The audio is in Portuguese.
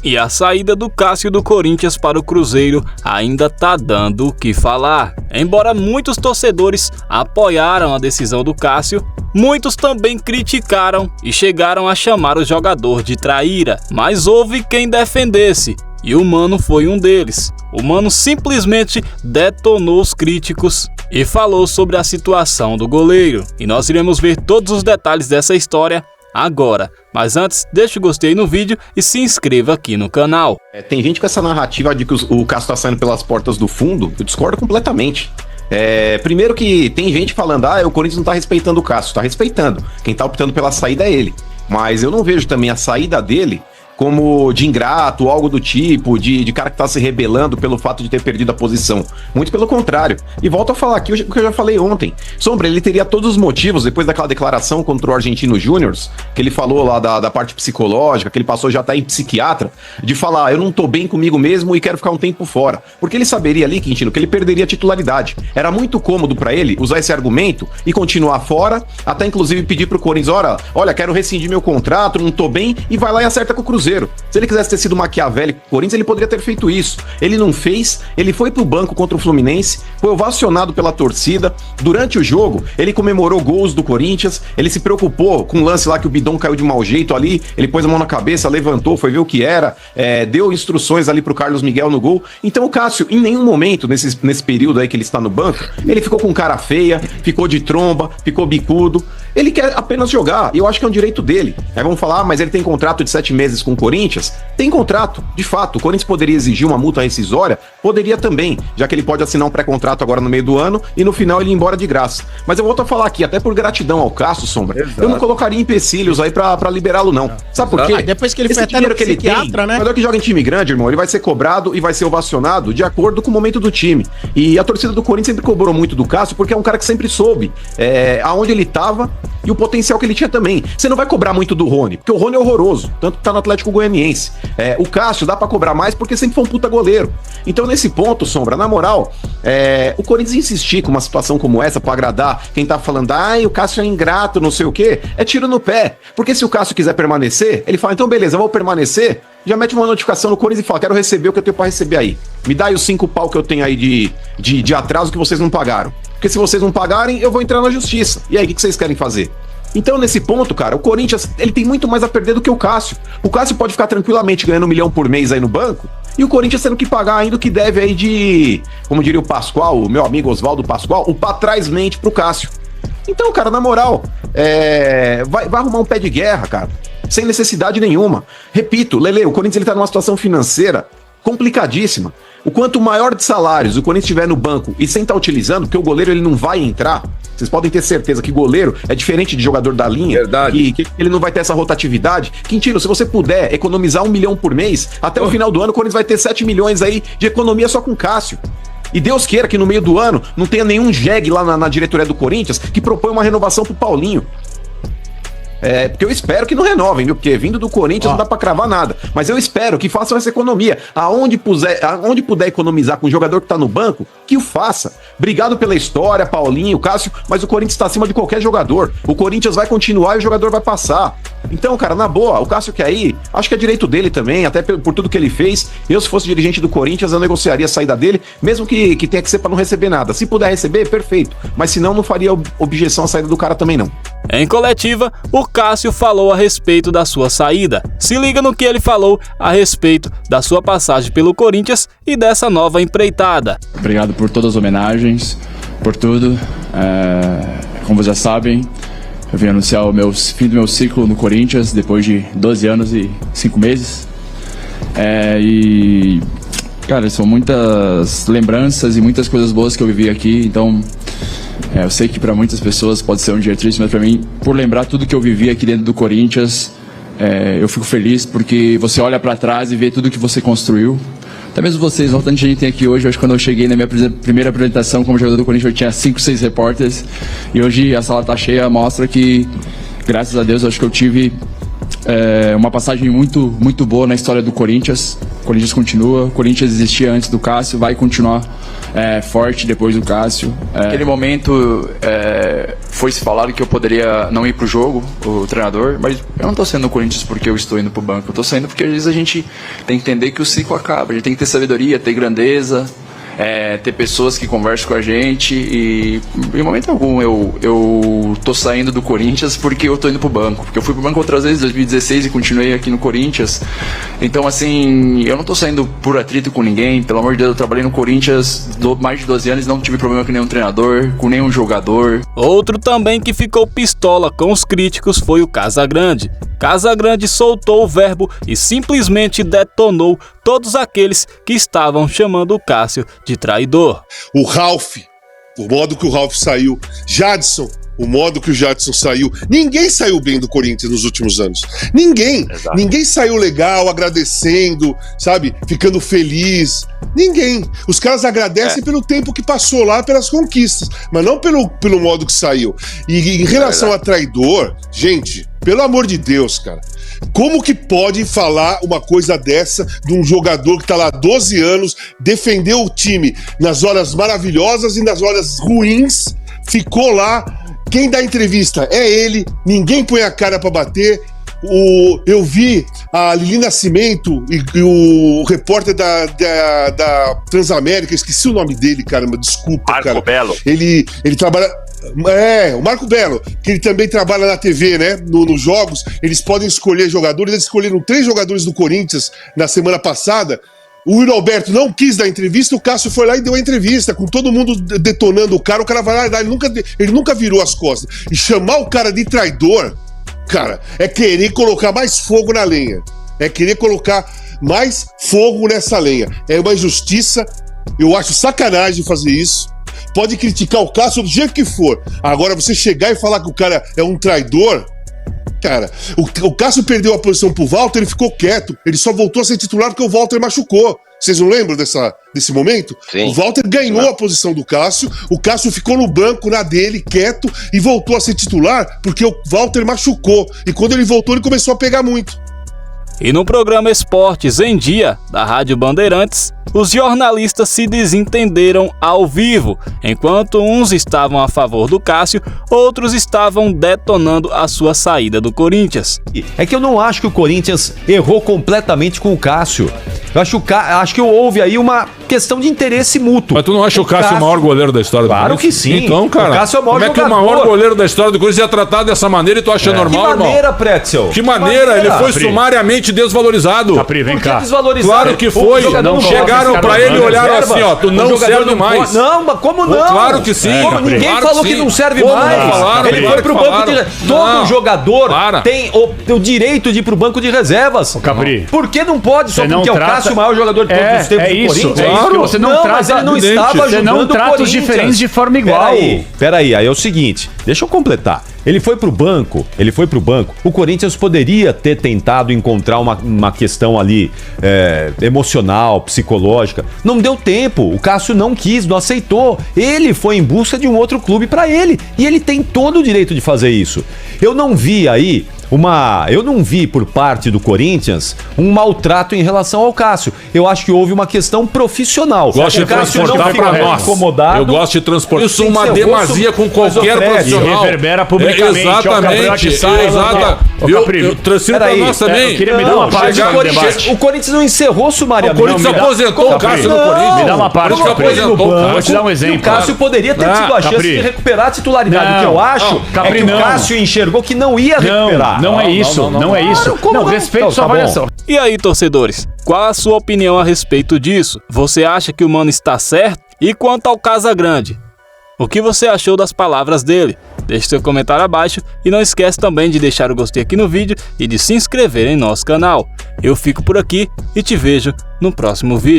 E a saída do Cássio do Corinthians para o Cruzeiro ainda tá dando o que falar. Embora muitos torcedores apoiaram a decisão do Cássio, muitos também criticaram e chegaram a chamar o jogador de traíra. Mas houve quem defendesse, e o Mano foi um deles. O Mano simplesmente detonou os críticos e falou sobre a situação do goleiro. E nós iremos ver todos os detalhes dessa história agora. Mas antes, deixa o gostei no vídeo e se inscreva aqui no canal. Tem gente com essa narrativa de que o Cássio tá saindo pelas portas do fundo. Eu discordo completamente. Primeiro que tem gente falando, o Corinthians não tá respeitando o Cássio. Tá respeitando. Quem tá optando pela saída é ele. Mas eu não vejo também a saída dele como de ingrato, algo do tipo, de cara que tá se rebelando pelo fato de ter perdido a posição. Muito pelo contrário. E volto a falar aqui o que eu já falei ontem. Sombra, ele teria todos os motivos, depois daquela declaração contra o Argentino Júnior, que ele falou lá da parte psicológica, que ele passou já até em psiquiatra, de falar, eu não tô bem comigo mesmo e quero ficar um tempo fora. Porque ele saberia ali, Quintino, que ele perderia a titularidade. Era muito cômodo pra ele usar esse argumento e continuar fora, até inclusive pedir pro Corinthians, olha, quero rescindir meu contrato, não tô bem, e vai lá e acerta com o Cruzeiro. Se ele quisesse ter sido maquiavélico com o Corinthians, ele poderia ter feito isso. Ele não fez, ele foi pro banco contra o Fluminense, foi ovacionado pela torcida. Durante o jogo, ele comemorou gols do Corinthians, ele se preocupou com um lance lá que o Bidon caiu de mau jeito ali, ele pôs a mão na cabeça, levantou, foi ver o que era, deu instruções ali pro Carlos Miguel no gol. Então o Cássio, em nenhum momento, nesse período aí que ele está no banco, ele ficou com cara feia, ficou de tromba, ficou bicudo. Ele quer apenas jogar, e eu acho que é um direito dele. Aí vamos falar, mas ele tem contrato de 7 meses com o Corinthians? Tem contrato, de fato. O Corinthians poderia exigir uma multa rescisória? Poderia também, já que ele pode assinar um pré-contrato agora no meio do ano e no final ele ir embora de graça. Mas eu volto a falar aqui, até por gratidão ao Cássio, Sombra, eu não colocaria empecilhos aí pra liberá-lo, não. Sabe por quê? Depois que ele foi até no psiquiatra, né? Mas que joga em time grande, irmão, ele vai ser cobrado e vai ser ovacionado de acordo com o momento do time. E a torcida do Corinthians sempre cobrou muito do Cássio, porque é um cara que sempre soube aonde ele tava e o potencial que ele tinha também. Você não vai cobrar muito do Rony, porque o Rony é horroroso, tanto que tá no Atlético Goianiense. O Cássio dá pra cobrar mais porque sempre foi um puta goleiro. Então nesse ponto, Sombra, na moral, o Corinthians insistir com uma situação como essa pra agradar quem tá falando, o Cássio é ingrato, não sei o quê, é tiro no pé. Porque se o Cássio quiser permanecer, ele fala, então beleza, eu vou permanecer, já mete uma notificação no Corinthians e fala, quero receber o que eu tenho pra receber aí. Me dá aí os 5 pau que eu tenho aí de atraso que vocês não pagaram. Porque se vocês não pagarem, eu vou entrar na justiça. E aí, o que vocês querem fazer? Então, nesse ponto, cara, o Corinthians, ele tem muito mais a perder do que o Cássio. O Cássio pode ficar tranquilamente ganhando 1 milhão por mês aí no banco, e o Corinthians tendo que pagar ainda o que deve aí de, como diria o Pascoal, o meu amigo Oswaldo Pascoal, o patrás-mente pro Cássio. Então, cara, na moral, vai arrumar um pé de guerra, cara, sem necessidade nenhuma. Repito, Lele, o Corinthians ele tá numa situação financeira complicadíssima. O quanto maior de salários o Corinthians estiver no banco e sem estar utilizando, porque o goleiro ele não vai entrar, vocês podem ter certeza que goleiro é diferente de jogador da linha. Verdade. Que ele não vai ter essa rotatividade. Quintino, se você puder economizar 1 milhão por mês, até o final do ano o Corinthians vai ter 7 milhões aí de economia só com o Cássio. E Deus queira que no meio do ano não tenha nenhum jegue lá na diretoria do Corinthians que propõe uma renovação pro Paulinho. Porque eu espero que não renovem, viu? Porque vindo do Corinthians não dá pra cravar nada. Mas eu espero que façam essa economia. Aonde puder economizar com o jogador que tá no banco, que o faça. Obrigado pela história, Paulinho, Cássio, mas o Corinthians tá acima de qualquer jogador. O Corinthians vai continuar e o jogador vai passar. Então, cara, na boa, o Cássio quer ir, acho que é direito dele também, até por tudo que ele fez. Eu, se fosse dirigente do Corinthians, eu negociaria a saída dele, mesmo que tenha que ser pra não receber nada. Se puder receber, perfeito. Mas se não faria objeção à saída do cara também não. Em coletiva, o Cássio falou a respeito da sua saída. Se liga no que ele falou a respeito da sua passagem pelo Corinthians e dessa nova empreitada. Obrigado por todas as homenagens, por tudo. Como já sabem, eu vim anunciar o fim do meu ciclo no Corinthians depois de 12 anos e 5 meses. Cara, são muitas lembranças e muitas coisas boas que eu vivi aqui, então eu sei que para muitas pessoas pode ser um dia triste, mas para mim, por lembrar tudo que eu vivi aqui dentro do Corinthians, eu fico feliz porque você olha para trás e vê tudo que você construiu. Até mesmo vocês, olha tanta gente tem aqui hoje. Hoje, quando eu cheguei na minha primeira apresentação como jogador do Corinthians, eu tinha 5, 6 repórteres, e hoje a sala tá cheia, mostra que, graças a Deus, eu acho que eu tive uma passagem muito, muito boa na história do Corinthians. Corinthians continua, o Corinthians existia antes do Cássio, vai continuar forte depois do Cássio. Naquele momento foi se falado que eu poderia não ir pro jogo, o treinador, mas eu não tô saindo do Corinthians porque eu estou indo pro banco, eu tô saindo porque às vezes a gente tem que entender que o ciclo acaba, a gente tem que ter sabedoria, ter grandeza, ter pessoas que conversam com a gente e em momento algum eu tô saindo do Corinthians porque eu tô indo pro banco, porque eu fui pro banco outras vezes em 2016 e continuei aqui no Corinthians. Então assim, eu não tô saindo por atrito com ninguém, pelo amor de Deus, eu trabalhei no Corinthians mais de 12 anos, não tive problema com nenhum treinador, com nenhum jogador. Outro também que ficou pistola com os críticos foi o Casagrande. Casagrande soltou o verbo e simplesmente detonou todos aqueles que estavam chamando o Cássio de traidor. O Ralf, o modo que o Ralf saiu, Jadson, o modo que o Jadson saiu. Ninguém saiu bem do Corinthians nos últimos anos. Ninguém. Exato. Ninguém saiu legal, agradecendo, sabe? Ficando feliz. Ninguém. Os caras agradecem pelo tempo que passou lá, pelas conquistas, mas não pelo modo que saiu. E em relação a traidor, gente, pelo amor de Deus, cara. Como que pode falar uma coisa dessa de um jogador que tá lá há 12 anos, defendeu o time nas horas maravilhosas e nas horas ruins, ficou lá, quem dá entrevista é ele, ninguém põe a cara pra bater. Eu vi a Lili Nascimento e o repórter da Transamérica, esqueci o nome dele, caramba, desculpa, Marco cara. Belo. Ele trabalha... o Marco Belo, que ele também trabalha na TV, né? Nos jogos, eles podem escolher jogadores. Eles escolheram 3 jogadores do Corinthians na semana passada. O Will Alberto não quis dar entrevista, o Cássio foi lá e deu a entrevista, com todo mundo detonando o cara vai lá e dá. Ele nunca virou as costas. E chamar o cara de traidor, cara, é querer colocar mais fogo na lenha. É querer colocar mais fogo nessa lenha. É uma injustiça. Eu acho sacanagem fazer isso. Pode criticar o Cássio do jeito que for. Agora, você chegar e falar que o cara é um traidor... Cara, o Cássio perdeu a posição pro Walter, ele ficou quieto. Ele só voltou a ser titular porque o Walter machucou. Vocês não lembram desse momento? Sim. O Walter ganhou a posição do Cássio, o Cássio ficou no banco, na dele, quieto, e voltou a ser titular porque o Walter machucou. E quando ele voltou, ele começou a pegar muito. E no programa Esportes em Dia, da Rádio Bandeirantes, os jornalistas se desentenderam ao vivo. Enquanto uns estavam a favor do Cássio, outros estavam detonando a sua saída do Corinthians. É que eu não acho que o Corinthians errou completamente com o Cássio. Eu acho que houve aí uma questão de interesse mútuo. Mas tu não acha o Cássio o maior goleiro da história do Claro Corinthians? que sim. Então, cara, o Cássio é o maior como é que jogador. o maior goleiro da história do Corinthians é tratado dessa maneira e tu acha normal, Que maneira, Pretzel? Que maneira? Ele foi sumariamente desvalorizado. Capri, vem cá. Claro que foi. Chegaram pra ele e olharam assim, ó, tu não serve mais. Não, mas como não? Claro que sim. Ninguém claro falou que não serve mais. Falaram, Ele foi pro banco de... Todo jogador tem o direito de ir pro banco de reservas. Capri. Por que não pode? Só Você porque não é o Cássio o maior jogador de todos os tempos do isso, Corinthians? É isso que você não trata. Mas ele não estava Você não ajudando trata o os diferentes de forma igual. Peraí, aí é o seguinte, deixa eu completar. Ele foi pro banco. O Corinthians poderia ter tentado encontrar uma questão ali emocional, psicológica. Não deu tempo. O Cássio não quis, não aceitou. Ele foi em busca de um outro clube pra ele. E ele tem todo o direito de fazer isso. Eu não vi por parte do Corinthians um maltrato em relação ao Cássio. Eu acho que houve uma questão profissional. Gosto de transportar pra nós. Eu gosto de transportar. Isso uma demasia com qualquer profissional. Reverbera publicamente. Exatamente. Eu transfiro pra nós também. Eu queria me dar uma parte do debate. O Corinthians não encerrou sumariamente. O Corinthians aposentou o Cássio no Corinthians. Me dá uma parte, Vou te dar um exemplo. O Cássio poderia ter tido a chance de recuperar a titularidade. O que eu acho é que o Cássio enxergou que não ia recuperar. Não é isso. Não, respeito sua avaliação. E aí, torcedores, qual a sua opinião a respeito disso? Você acha que o Mano está certo? E quanto ao Casagrande? O que você achou das palavras dele? Deixe seu comentário abaixo e não esquece também de deixar o gostei aqui no vídeo e de se inscrever em nosso canal. Eu fico por aqui e te vejo no próximo vídeo.